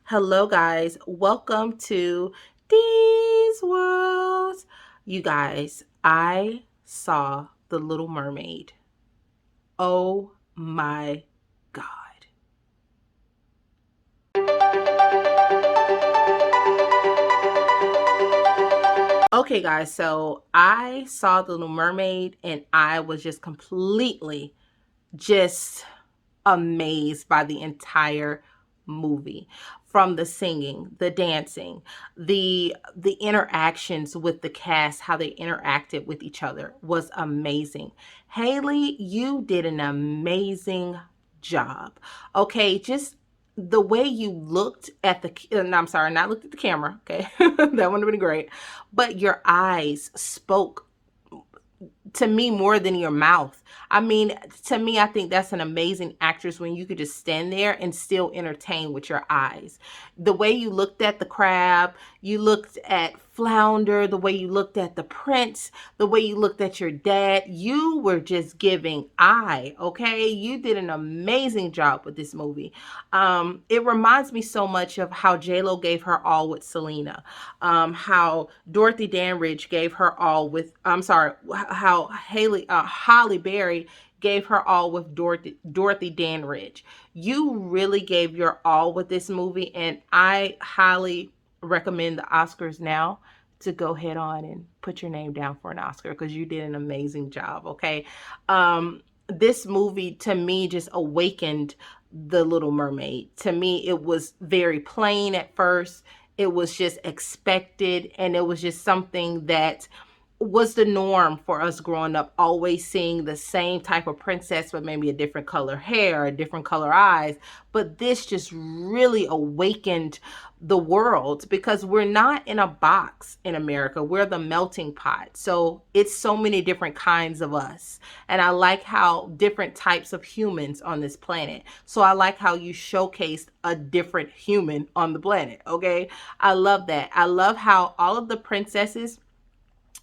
Hello, guys. Welcome to These Worlds. You guys, I saw The Little Mermaid. Oh my God. Okay, guys, so I saw The Little Mermaid and I was just completely just amazed by the entire movie, from the singing, the dancing, the interactions with the cast, how they interacted with each other was amazing. Haley, you did an amazing job. Okay, just the way you looked at no, I'm sorry, not looked at the camera. Okay, that would have been great, but your eyes spoke to me more than your mouth. I mean, to me, I think that's an amazing actress when you could just stand there and still entertain with your eyes. The way you looked at the crab, you looked at Flounder, the way you looked at the prince, the way you looked at your dad, you were just giving eye, okay? You did an amazing job with this movie. It reminds me so much of how J-Lo gave her all with Selena, how Dorothy Dandridge gave her all with, I'm sorry, how Holly Berry gave her all with Dorothy Dandridge. You really gave your all with this movie, and I highly recommend the Oscars now to go head on and put your name down for an Oscar because you did an amazing job. Okay. This movie to me just awakened the Little Mermaid. To me, it was very plain at first. It was just expected, and it was just something that was the norm for us growing up, always seeing the same type of princess, but maybe a different color hair, a different color eyes. But this just really awakened the world because we're not in a box in America. We're the melting pot. So it's so many different kinds of us. And I like how different types of humans on this planet. So I like how you showcased a different human on the planet. Okay. I love that. I love how all of the princesses,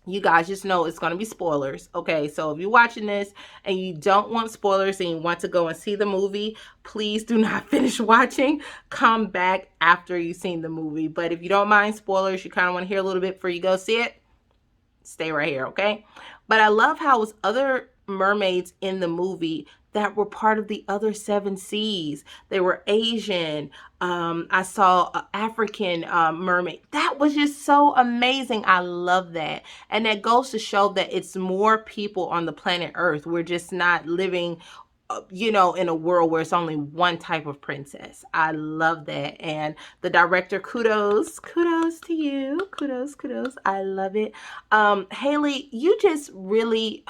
you guys just know it's going to be spoilers. Okay, so if you're watching this and you don't want spoilers and you want to go and see the movie, please do not finish watching. Come back after you've seen the movie. But if you don't mind spoilers, you kind of want to hear a little bit before you go see it, stay right here, okay? But I love how it was other mermaids in the movie that were part of the other seven seas. They were Asian. I saw an African mermaid. That was just so amazing. I love that. And that goes to show that it's more people on the planet Earth. We're just not living in a world where it's only one type of princess. I love that. And the director, kudos to you. Kudos. I love it. Haley, you just really,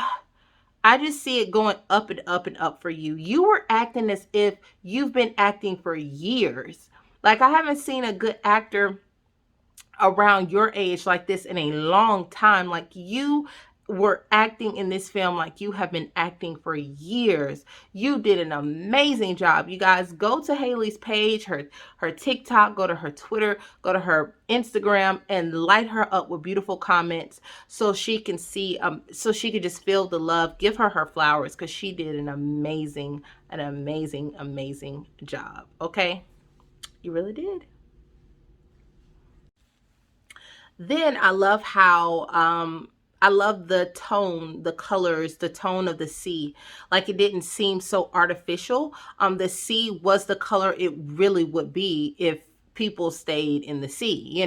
I just see it going up and up and up for you. You were acting as if you've been acting for years. Like, I haven't seen a good actor around your age like this in a long time. Like, you were acting in this film like you have been acting for years. You did an amazing job. You guys, go to Haley's page, her TikTok, go to her Twitter, go to her Instagram, and light her up with beautiful comments so she can see, so she could just feel the love. Give her flowers because she did an amazing job. Okay, you really did. Then I love how I love the tone, the colors, the tone of the sea. Like, it didn't seem so artificial. The sea was the color it really would be if people stayed in the sea.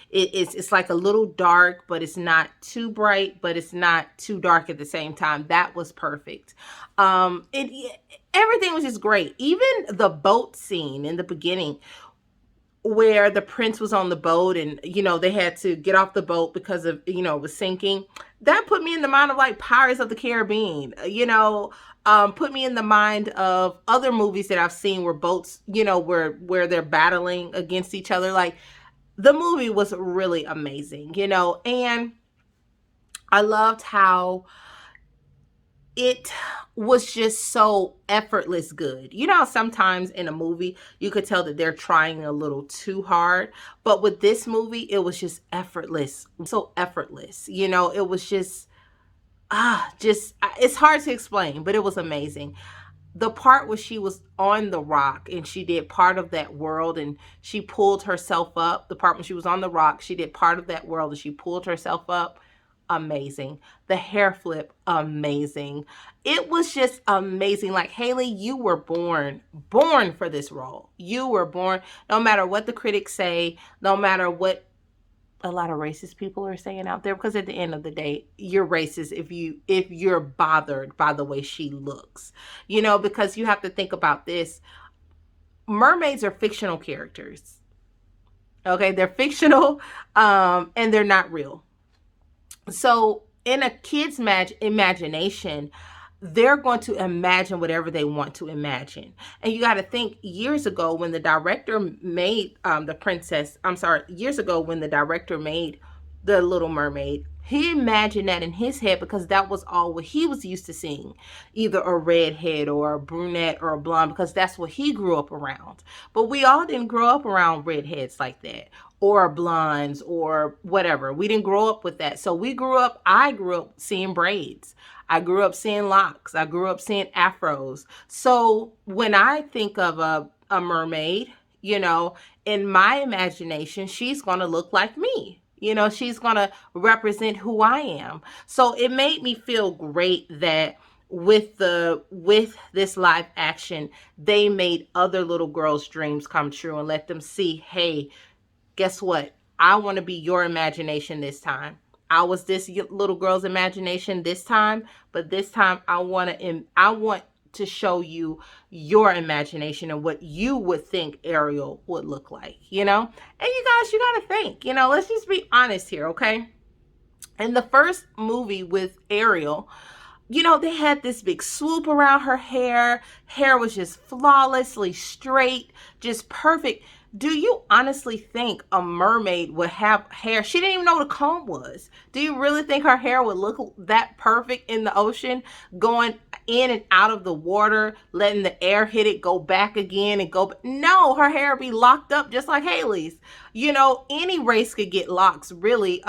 It's like a little dark, but it's not too bright, but it's not too dark at the same time. That was perfect. It everything was just great. Even the boat scene in the beginning where the prince was on the boat and they had to get off the boat because of it was sinking. That put me in the mind of like Pirates of the Caribbean. Put me in the mind of other movies that I've seen where boats, where they're battling against each other. Like, the movie was really amazing. And I loved how it was just so effortless good. Sometimes in a movie you could tell that they're trying a little too hard, but with this movie it was just effortless. So effortless. It was just it's hard to explain, but it was amazing. the part where she was on the rock and she did part of that world and she pulled herself up, the part when she was on the rock, she did part of that world and she pulled herself up. Amazing. The hair flip, amazing. It was just amazing. Like, Haley, you were born for this role. You were born, no matter what the critics say, no matter what a lot of racist people are saying out there, because at the end of the day, you're racist if you're bothered by the way she looks. Because you have to think about this. Mermaids are fictional characters. Okay, they're fictional, and they're not real. So in a kid's imagination, they're going to imagine whatever they want to imagine. And you got to think, years ago when the director made the princess, I'm sorry, years ago when the director made the Little Mermaid, he imagined that in his head because that was all what he was used to seeing, either a redhead or a brunette or a blonde, because that's what he grew up around. But we all didn't grow up around redheads like that, or blondes or whatever. We didn't grow up with that. So I grew up seeing braids. I grew up seeing locks. I grew up seeing afros. So when I think of a mermaid, in my imagination, she's going to look like me. She's going to represent who I am. So it made me feel great that with this live action, they made other little girls' dreams come true and let them see, hey, guess what? I want to be your imagination this time. I was this little girl's imagination this time, but this time I want to show you your imagination and what you would think Ariel would look like. And you guys, you got to think, let's just be honest here, okay? In the first movie with Ariel, they had this big swoop around her hair. Hair was just flawlessly straight, just perfect. Do you honestly think a mermaid would have hair? She didn't even know what a comb was. Do you really think her hair would look that perfect in the ocean, going in and out of the water, letting the air hit it, go back again and go? No, her hair would be locked up just like Haley's. Any race could get locks, really,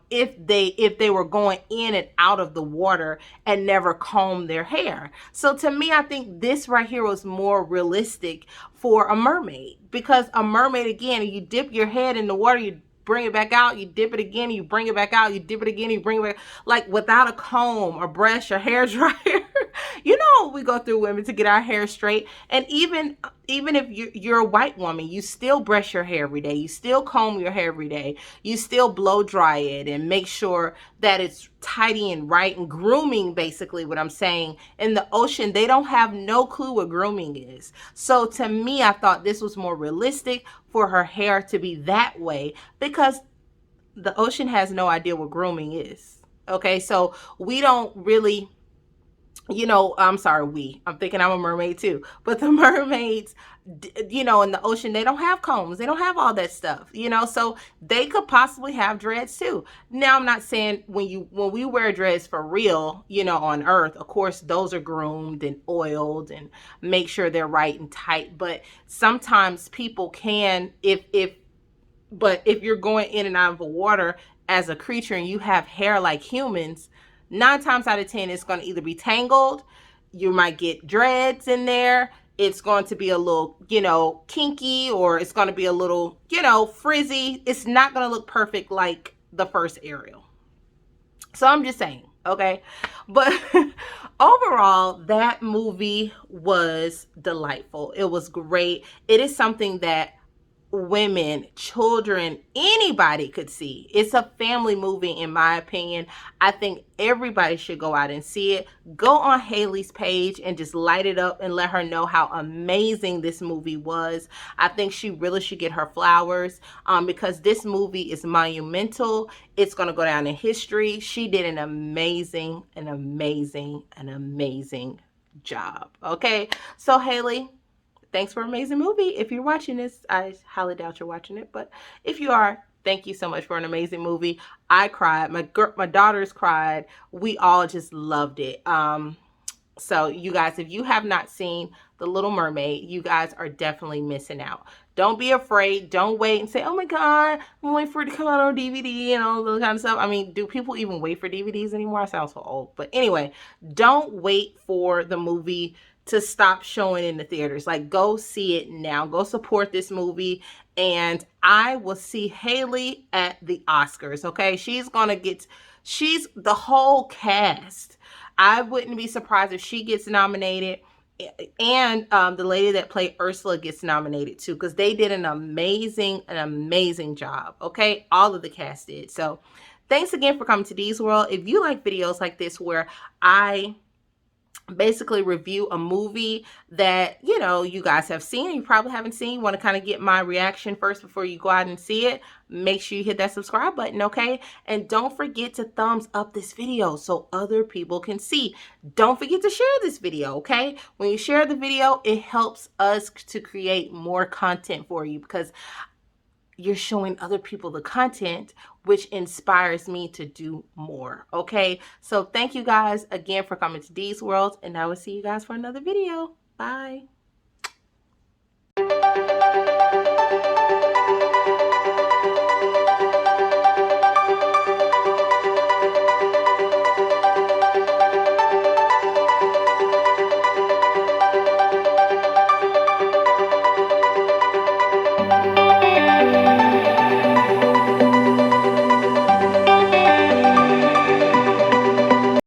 if they were going in and out of the water and never combed their hair. So to me, I think this right here was more realistic for a mermaid, because a mermaid, again, you dip your head in the water, you bring it back out, you dip it again, you bring it back out, you dip it again, you bring it back, like without a comb or brush or hair dryer. We go through, women, to get our hair straight. And even if you're a white woman, you still brush your hair every day, you still comb your hair every day, you still blow dry it and make sure that it's tidy and right, and grooming, basically what I'm saying. In the ocean, they don't have no clue what grooming is. So to me, I thought this was more realistic for her hair to be that way, because the ocean has no idea what grooming is. Okay, so we don't really, I'm sorry, I'm thinking I'm a mermaid too, but the mermaids, in the ocean, they don't have combs, they don't have all that stuff, so they could possibly have dreads too. Now, I'm not saying when we wear dreads for real, on Earth, of course, those are groomed and oiled and make sure they're right and tight, but sometimes people can, but if you're going in and out of the water as a creature and you have hair like humans, 9 times out of 10, it's going to either be tangled, you might get dreads in there, it's going to be a little, kinky, or it's going to be a little, frizzy. It's not going to look perfect like the first Ariel. So I'm just saying, okay? But overall, that movie was delightful. It was great. It is something that women, children, anybody could see. It's a family movie, in my opinion. I think everybody should go out and see it. Go on Haley's page and just light it up and let her know how amazing this movie was. I think she really should get her flowers, because this movie is monumental. It's going to go down in history. She did an amazing job. Okay, so Haley, thanks for an amazing movie. If you're watching this, I highly doubt you're watching it, but if you are, thank you so much for an amazing movie. I cried. My daughters cried. We all just loved it. So you guys, if you have not seen The Little Mermaid, you guys are definitely missing out. Don't be afraid. Don't wait and say, oh my God, I'm waiting for it to come out on DVD and all that kind of stuff. I mean, do people even wait for DVDs anymore? I sound so old. But anyway, don't wait for the movie to stop showing in the theaters. Like, go see it now. Go support this movie. And I will see Haley at the Oscars. Okay. She's the whole cast. I wouldn't be surprised if she gets nominated. And the lady that played Ursula gets nominated too, because they did an amazing job. Okay. All of the cast did. So thanks again for coming to Dee's World. If you like videos like this where I basically review a movie that you guys have seen, you probably haven't seen, want to kind of get my reaction first before you go out and see it, make sure you hit that subscribe button. Okay, and don't forget to thumbs up this video so other people can see. Don't forget to share this video. Okay, when you share the video, it helps us to create more content for you, because you're showing other people the content, which inspires me to do more. Okay, so thank you guys again for coming to Dee's World, and I will see you guys for another video. Bye.